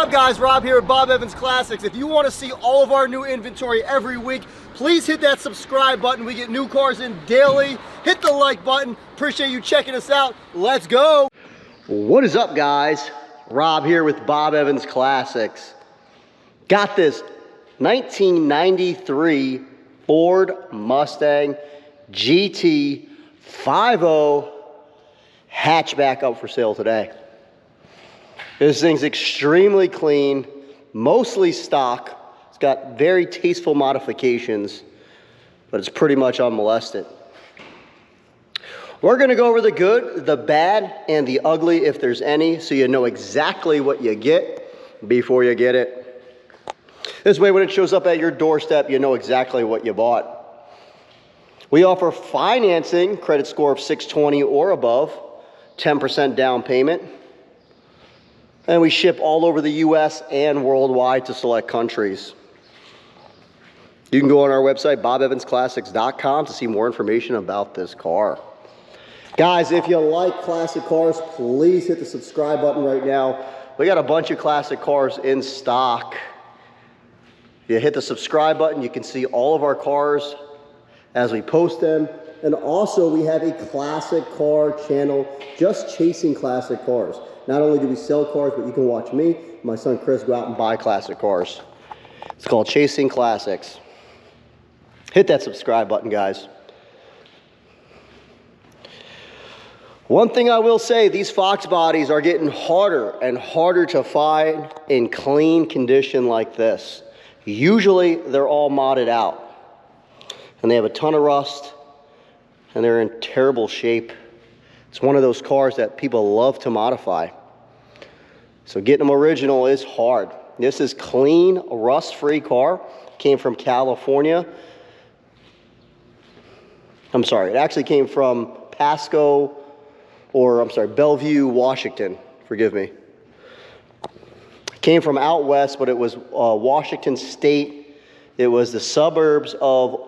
up, guys? Rob here at Bob Evans Classics. If you want to see all of our new inventory every week, please hit that subscribe button. We get new cars in daily. Hit the like button. Appreciate you checking us out. Let's go. What is up, guys? Rob here with Bob Evans Classics. Got this 1993 Ford Mustang GT 5.0 hatchback up for sale today. This thing's extremely clean, mostly stock. It's got very tasteful modifications, but it's pretty much unmolested. We're gonna go over the good, the bad, and the ugly if there's any, so you know exactly what you get before you get it. This way, when it shows up at your doorstep, you know exactly what you bought. We offer financing, credit score of 620 or above, 10% down payment. And we ship all over the US and worldwide to select countries. You can go on our website, bobevansclassics.com, to see more information about this car. Guys, if you like classic cars, please hit the subscribe button right now. We got a bunch of classic cars in stock. If you hit the subscribe button, you can see all of our cars as we post them. And also, we have a classic car channel just chasing classic cars. Not only do we sell cars, but you can watch me and my son Chris go out and buy classic cars. It's called Chasing Classics. Hit that subscribe button, guys. One thing I will say, these Fox bodies are getting harder and harder to find in clean condition like this. Usually, they're all modded out. And they have a ton of rust, and they're in terrible shape. It's one of those cars that people love to modify. So getting them original is hard. This is clean, rust-free car. Came from California. I'm sorry, it actually came from Bellevue, Washington. Forgive me. It came from out west, but it was Washington State. It was the suburbs of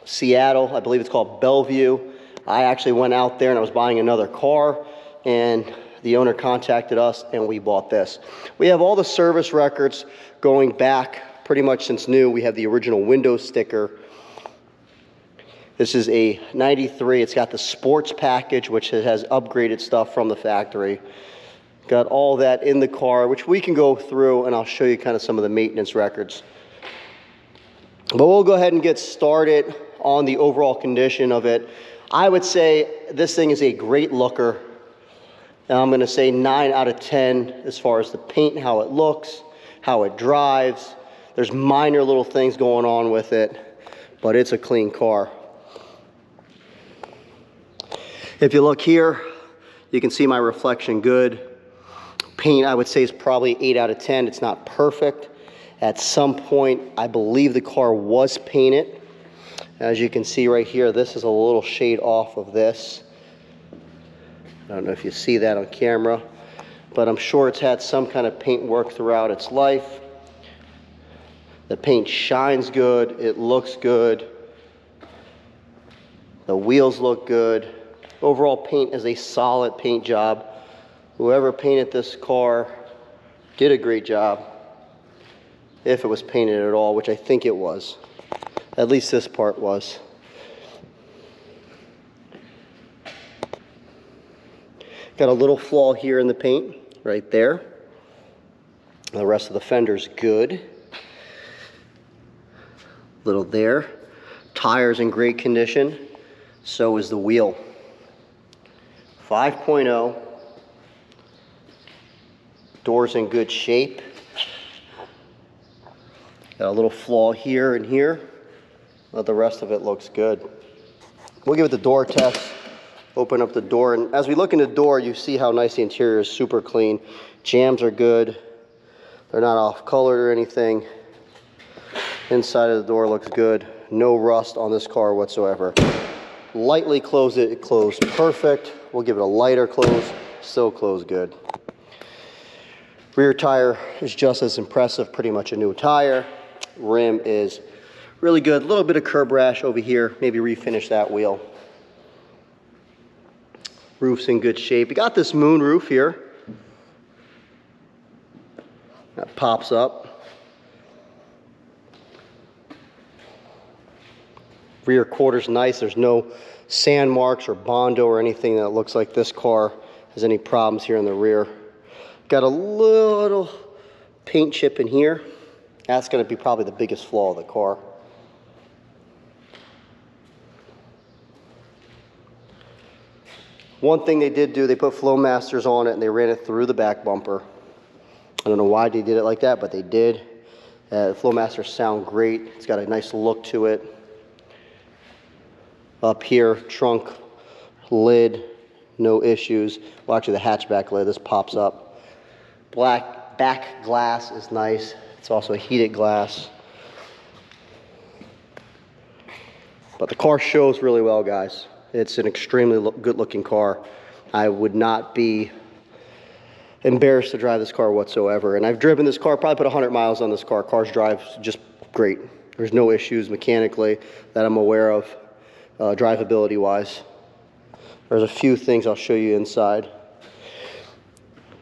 Seattle. I believe it's called Bellevue. I actually went out there and I was buying another car, and the owner contacted us and we bought this. We have all the service records going back pretty much since new. We have the original window sticker. This is a 93. It's got the sports package, which has upgraded stuff from the factory. Got all that in the car, which we can go through, and I'll show you kind of some of the maintenance records. But we'll go ahead and get started on the overall condition of it. I would say this thing is a great looker. And I'm going to say 9 out of 10 as far as the paint, how it looks, how it drives. There's minor little things going on with it, but it's a clean car. If you look here, you can see my reflection good. Paint, I would say, is probably 8 out of 10. It's not perfect. At some point, I believe the car was painted. As you can see right here, this is a little shade off of this. I don't know if you see that on camera, but I'm sure it's had some kind of paint work throughout its life. The paint shines good, it looks good. The wheels look good. Overall paint is a solid paint job. Whoever painted this car did a great job, if it was painted at all, which I think it was. At least this part was. Got a little flaw here in the paint, right there. The rest of the fender's good. Little there. Tires in great condition. So is the wheel. 5.0. Doors in good shape. Got a little flaw here and here. But the rest of it looks good. We'll give it the door test. Open up the door, and as we look in the door, you see how nice the interior is, super clean. Jams are good. They're not off colored or anything. Inside of the door looks good. No rust on this car whatsoever. Lightly close it, it closed perfect. We'll give it a lighter close, still closed good. Rear tire is just as impressive, pretty much a new tire. Rim is really good. A little bit of curb rash over here, maybe refinish that wheel. Roof's in good shape. You got this moon roof here. That pops up. Rear quarter's nice. There's no sand marks or Bondo or anything that looks like this car has any problems here in the rear. Got a little paint chip in here. That's going to be probably the biggest flaw of the car. One thing they did do, they put Flowmasters on it and they ran it through the back bumper. I don't know why they did it like that, but they did. The Flowmasters sound great. It's got a nice look to it. Up here, trunk lid, no issues. Well, actually the hatchback lid, this pops up. Black back glass is nice. It's also a heated glass. But the car shows really well, guys. It's an extremely good looking car. I would not be embarrassed to drive this car whatsoever. And I've driven this car, probably put 100 miles on this car. Cars drive just great. There's no issues mechanically that I'm aware of, drivability wise. There's a few things I'll show you inside.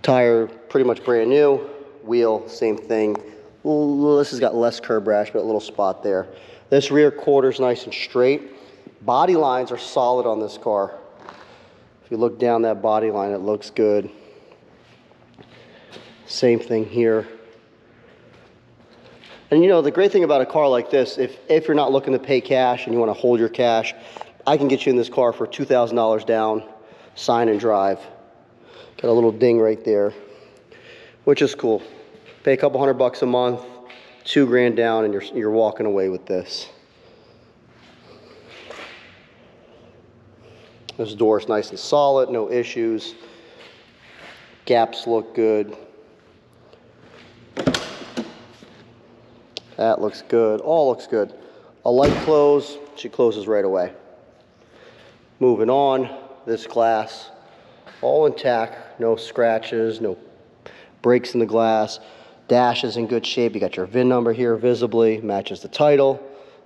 Tire, pretty much brand new. Wheel, same thing. This has got less curb rash, but a little spot there. This rear quarter's nice and straight. Body lines are solid on this car. If you look down that body line, it looks good. Same thing here. And you know, the great thing about a car like this, if you're not looking to pay cash and you want to hold your cash, I can get you in this car for $2,000 down, sign and drive. Got a little ding right there, which is cool. Pay a couple $100 a month, $2 grand down, and you're walking away with this. This door's nice and solid, no issues. Gaps look good. That looks good. All looks good. A light close, she closes right away. Moving on, this glass, all intact, no scratches, no breaks in the glass. Dash is in good shape. You got your VIN number here visibly, matches the title,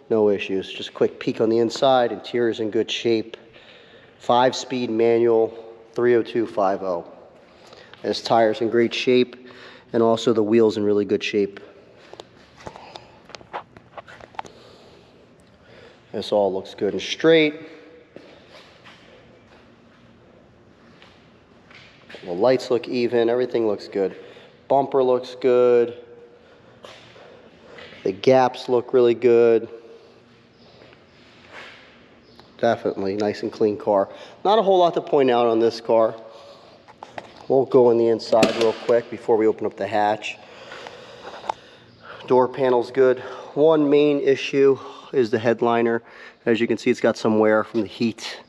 no issues. Just a quick peek on the inside. Interior's in good shape. 5-speed manual, 30250. This tire's in great shape, and also the wheel's in really good shape. This all looks good and straight. The lights look even, everything looks good. Bumper looks good. The gaps look really good. Definitely nice and clean car. Not a whole lot to point out on this car. We'll go in the inside real quick before we open up the hatch. Door panel's good. One main issue is the headliner. As you can see, it's got some wear from the heat.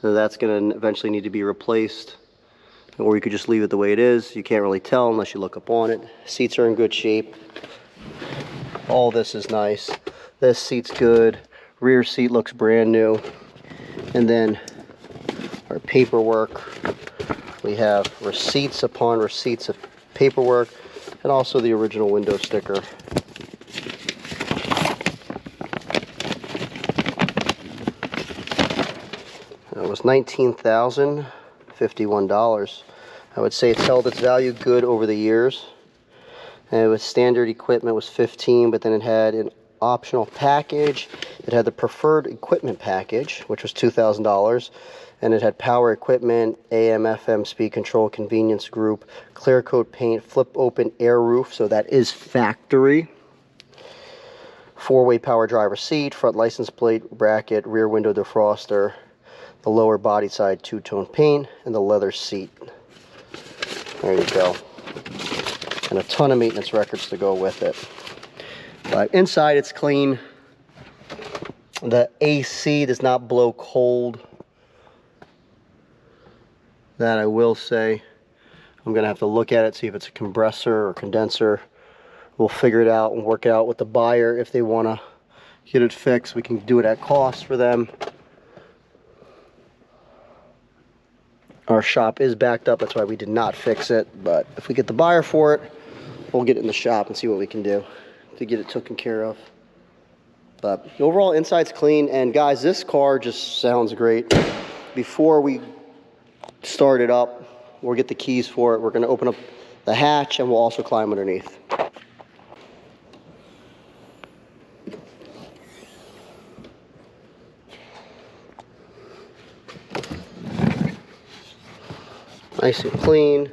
So that's going to eventually need to be replaced. Or you could just leave it the way it is. You can't really tell unless you look up on it. Seats are in good shape. All this is nice. This seat's good. Rear seat looks brand new. And then our paperwork. We have receipts upon receipts of paperwork, and also the original window sticker. It was $19,051. I would say it's held its value good over the years. And it was standard equipment was $15,000, but then it had an optional package. It had the preferred equipment package, which was $2,000, and it had power equipment, AM, FM, speed control, convenience group, clear coat paint, flip open air roof, so that is factory. 4-way power driver seat, front license plate bracket, rear window defroster, the lower body side 2-tone paint, and the leather seat. There you go. And a ton of maintenance records to go with it. But inside it's clean. The AC does not blow cold. That I will say. I'm gonna have to look at it, see if it's a compressor or condenser. We'll figure it out and work it out with the buyer. If they wanna get it fixed, we can do it at cost for them. Our shop is backed up, that's why we did not fix it. But if we get the buyer for it, we'll get it in the shop and see what we can do to get it taken care of. But the overall inside's clean, and guys, this car just sounds great. Before we start it up, we'll get the keys for it. We're gonna open up the hatch, and we'll also climb underneath. Nice and clean.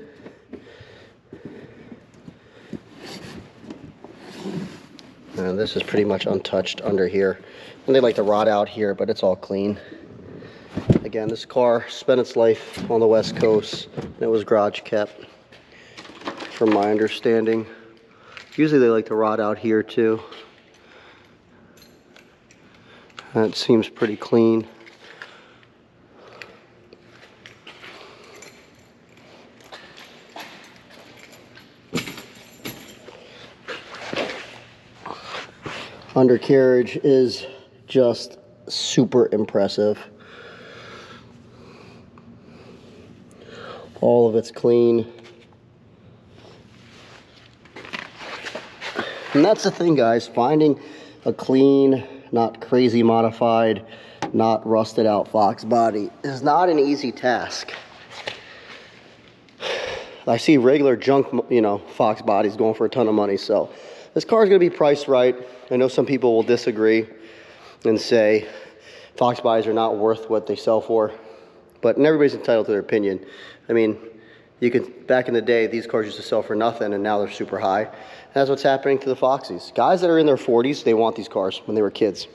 And this is pretty much untouched under here. And they like to rot out here, but it's all clean. Again, this car spent its life on the West Coast. And it was garage kept, from my understanding. Usually they like to rot out here too. That seems pretty clean. Undercarriage is just super impressive. All of it's clean. And that's the thing, guys, finding a clean, not crazy modified, not rusted out Fox body is not an easy task. I see regular junk, you know, Fox bodies going for a ton of money, so this car is going to be priced right. I know some people will disagree and say Fox bodies are not worth what they sell for, but everybody's entitled to their opinion. I mean, you could, back in the day, these cars used to sell for nothing, and now they're super high. And that's what's happening to the Foxies. Guys that are in their 40s, they want these cars when they were kids.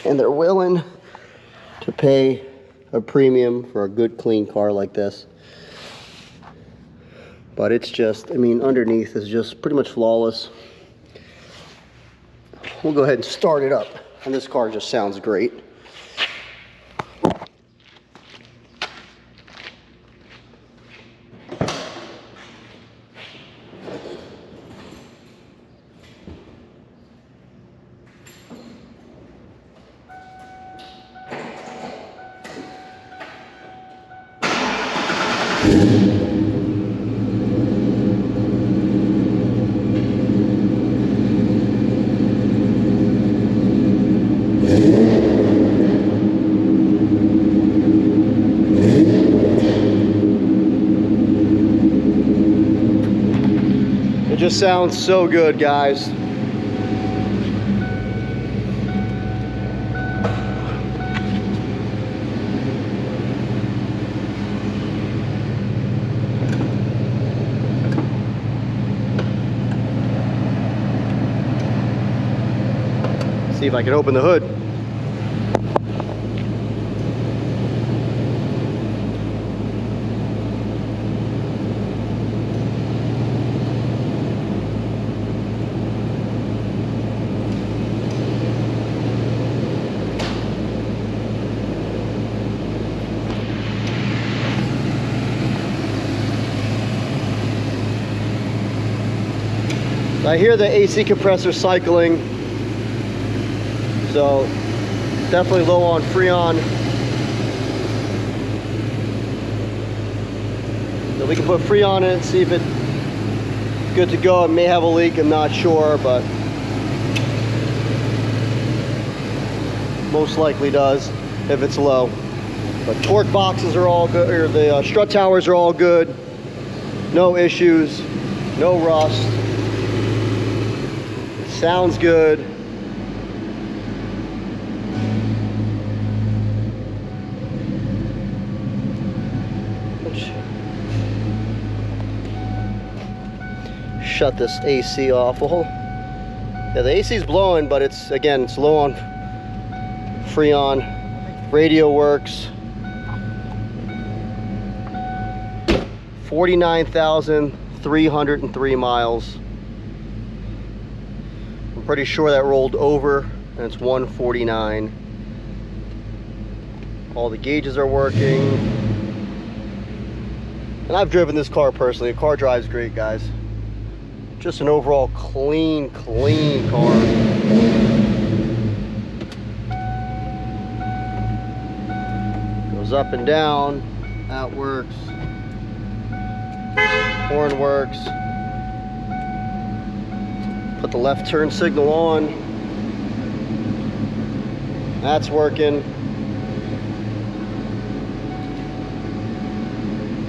And they're willing to pay a premium for a good, clean car like this. But it's just, I mean, underneath is just pretty much flawless. We'll go ahead and start it up. And this car just sounds great. It just sounds so good, guys. See if I can open the hood. I hear the AC compressor cycling, so definitely low on Freon. So we can put Freon in it, see if it's good to go. It may have a leak, I'm not sure, but most likely does if it's low. But torque boxes are all good, or the strut towers are all good. No issues, no rust. Sounds good. Shut this AC off. Well, yeah, the AC is blowing, but it's, again, it's low on Freon. Radio works. 49,303 miles. Pretty sure that rolled over, and it's 149. All the gauges are working. And I've driven this car personally. The car drives great, guys. Just an overall clean car. Goes up and down. That works. Horn works. Put the left turn signal on. That's working.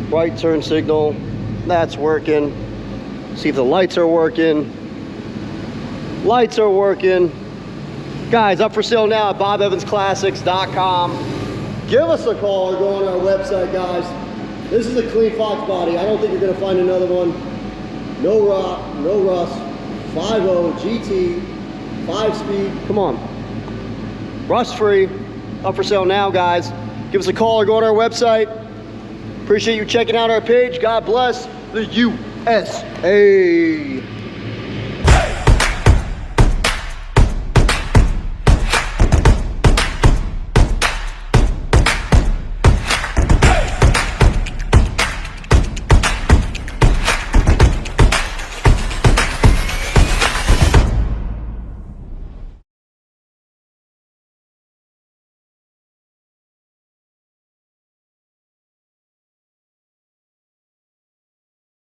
Right turn signal. That's working. See if the lights are working. Lights are working. Guys, up for sale now at BobEvansClassics.com. Give us a call or go on our website, guys. This is a clean Fox body. I don't think you're gonna find another one. No rot, no rust. 5.0 GT, 5-speed. Come on. Rust-free. Up for sale now, guys. Give us a call or go on our website. Appreciate you checking out our page. God bless the USA.